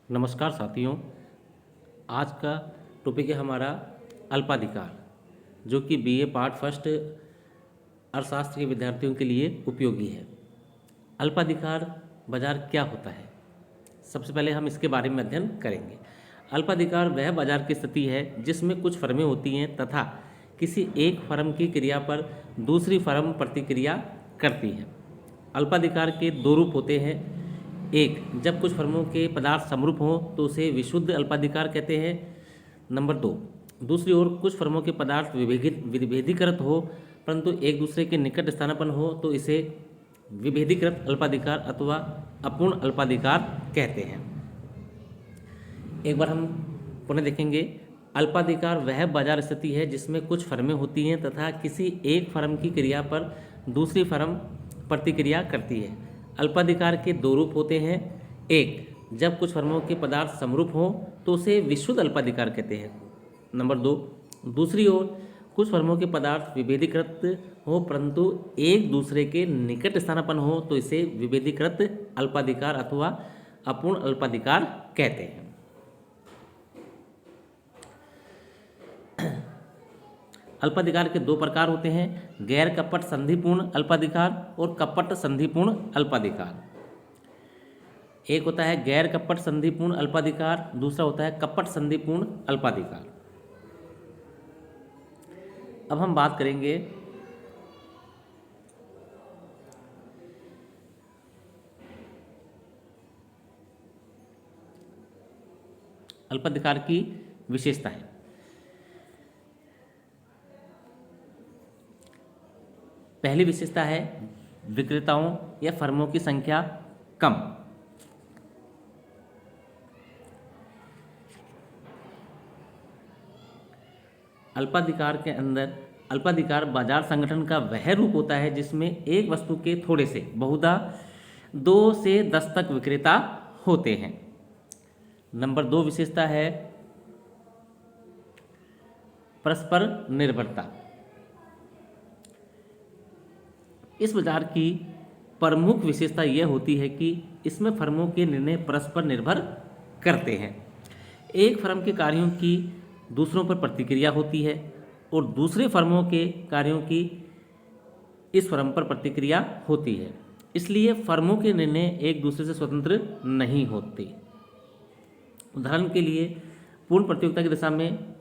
नमस्कार साथियों। आज का टॉपिक है हमारा अल्पाधिकार, जो कि बीए पार्ट फर्स्ट अर्थशास्त्र के विद्यार्थियों के लिए उपयोगी है। अल्पाधिकार बाजार क्या होता है, सबसे पहले हम इसके बारे में अध्ययन करेंगे। अल्पाधिकार वह बाजार की स्थिति है जिसमें कुछ फर्में होती हैं तथा किसी एक फर्म की क्रिया पर दूसरी फर्म प्रतिक्रिया करती है। अल्पाधिकार के दो रूप होते हैं। एक, जब कुछ फर्मों के पदार्थ समरूप हों तो उसे विशुद्ध अल्पाधिकार कहते हैं। नंबर दो, दूसरी ओर कुछ फर्मों के पदार्थ विभेदीकृत हो परंतु एक दूसरे के निकट स्थानापन्न हो तो इसे विभेदीकृत अल्पाधिकार अथवा अपूर्ण अल्पाधिकार कहते हैं। एक बार हम पुनः देखेंगे। अल्पाधिकार वह बाजार स्थिति है जिसमें कुछ फर्में होती हैं तथा किसी एक फर्म की क्रिया पर दूसरी फर्म प्रतिक्रिया करती है। अल्पाधिकार के दो रूप होते हैं। एक, जब कुछ फर्मों के पदार्थ समरूप हों तो उसे विशुद्ध अल्पाधिकार कहते हैं। नंबर दो, दूसरी ओर कुछ फर्मों के पदार्थ विभेदीकृत हो परंतु एक दूसरे के निकट स्थानापन्न हो तो इसे विभेदीकृत अल्पाधिकार अथवा अपूर्ण अल्पाधिकार कहते हैं। अल्पाधिकार के दो प्रकार होते हैं, गैर कपट संधिपूर्ण अल्पाधिकार और कपट संधिपूर्ण अल्पाधिकार। एक होता है गैर कपट संधिपूर्ण अल्पाधिकार, दूसरा होता है कपट संधिपूर्ण अल्पाधिकार। अब हम बात करेंगे अल्पाधिकार की विशेषताएं। पहली विशेषता है विक्रेताओं या फर्मों की संख्या कम। अल्पाधिकार के अंदर अल्पाधिकार बाजार संगठन का वह रूप होता है जिसमें एक वस्तु के थोड़े से बहुधा 2 से 10 तक विक्रेता होते हैं। नंबर दो विशेषता है परस्पर निर्भरता। इस बाजार की प्रमुख विशेषता यह होती है कि इसमें फर्मों के निर्णय परस्पर निर्भर करते हैं। एक फर्म के कार्यों की दूसरों पर प्रतिक्रिया होती है और दूसरे फर्मों के कार्यों की इस फर्म पर प्रतिक्रिया होती है, इसलिए फर्मों के निर्णय एक दूसरे से स्वतंत्र नहीं होते। उदाहरण के लिए, पूर्ण प्रतियोगिता की दिशा में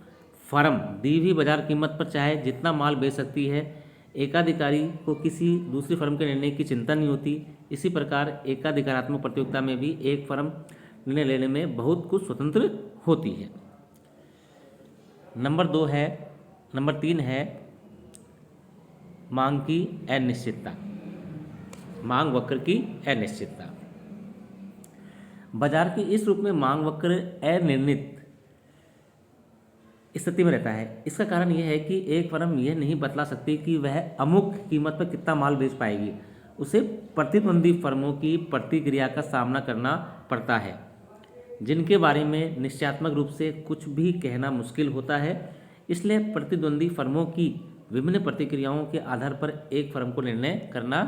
फर्म दी हुई बाजार कीमत पर चाहे जितना माल बेच सकती है। एकाधिकारी को किसी दूसरी फर्म के निर्णय की चिंता नहीं होती। इसी प्रकार एकाधिकारात्मक प्रतियोगिता में भी एक फर्म निर्णय लेने में बहुत कुछ स्वतंत्र होती है। नंबर तीन है मांग की अनिश्चितता, मांग वक्र की अनिश्चितता। बाजार के इस रूप में मांग वक्र अनिर्णित स्थिति में रहता है। इसका कारण यह है कि एक फर्म यह नहीं बतला सकती कि वह अमुक कीमत पर कितना माल बेच पाएगी। उसे प्रतिद्वंदी फर्मों की प्रतिक्रिया का सामना करना पड़ता है, जिनके बारे में निश्चयात्मक रूप से कुछ भी कहना मुश्किल होता है। इसलिए प्रतिद्वंदी फर्मों की विभिन्न प्रतिक्रियाओं के आधार पर एक फर्म को निर्णय करना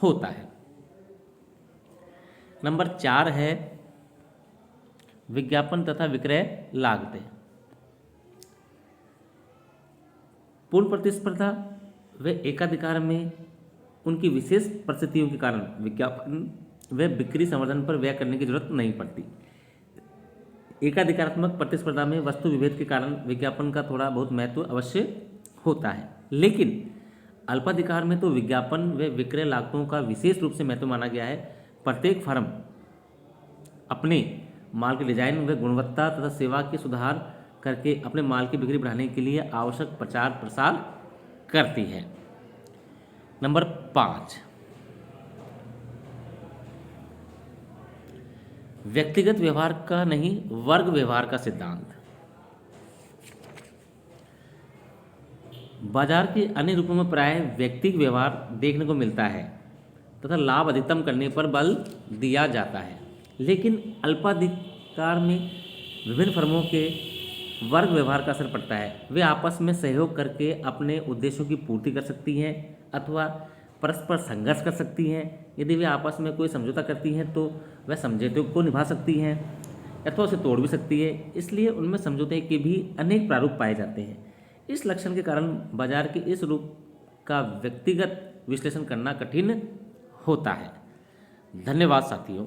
होता है। नंबर 4 है विज्ञापन तथा विक्रय लागतें। पूर्ण प्रतिस्पर्धा व एकाधिकार में उनकी विशेष परिस्थितियों के कारण विज्ञापन व बिक्री संवर्धन पर व्यय करने की जरूरत नहीं पड़ती। एकाधिकारात्मक प्रतिस्पर्धा में वस्तु विभेद के कारण विज्ञापन का थोड़ा बहुत महत्व अवश्य होता है, लेकिन अल्पाधिकार में तो विज्ञापन व विक्रय लागतों का विशेष रूप से महत्व माना गया है। प्रत्येक फर्म अपने माल के डिजाइन व गुणवत्ता तथा सेवा के सुधार करके अपने माल की बिक्री बढ़ाने के लिए आवश्यक प्रचार प्रसार करती है। नंबर 5, व्यक्तिगत व्यवहार का नहीं वर्ग व्यवहार का सिद्धांत। बाजार के अन्य रूपों में प्राय व्यक्तिगत व्यवहार देखने को मिलता है तथा लाभ अधिकतम करने पर बल दिया जाता है, लेकिन अल्पाधिकार में विभिन्न फर्मों के वर्ग व्यवहार का असर पड़ता है। वे आपस में सहयोग करके अपने उद्देश्यों की पूर्ति कर सकती हैं अथवा परस्पर संघर्ष कर सकती हैं। यदि वे आपस में कोई समझौता करती हैं तो वह समझौते को निभा सकती हैं। अथवा उसे तोड़ भी सकती है। इसलिए उनमें समझौते के भी अनेक प्रारूप पाए जाते हैं। इस लक्षण के कारण बाजार के इस रूप का व्यक्तिगत विश्लेषण करना कठिन होता है। धन्यवाद साथियों।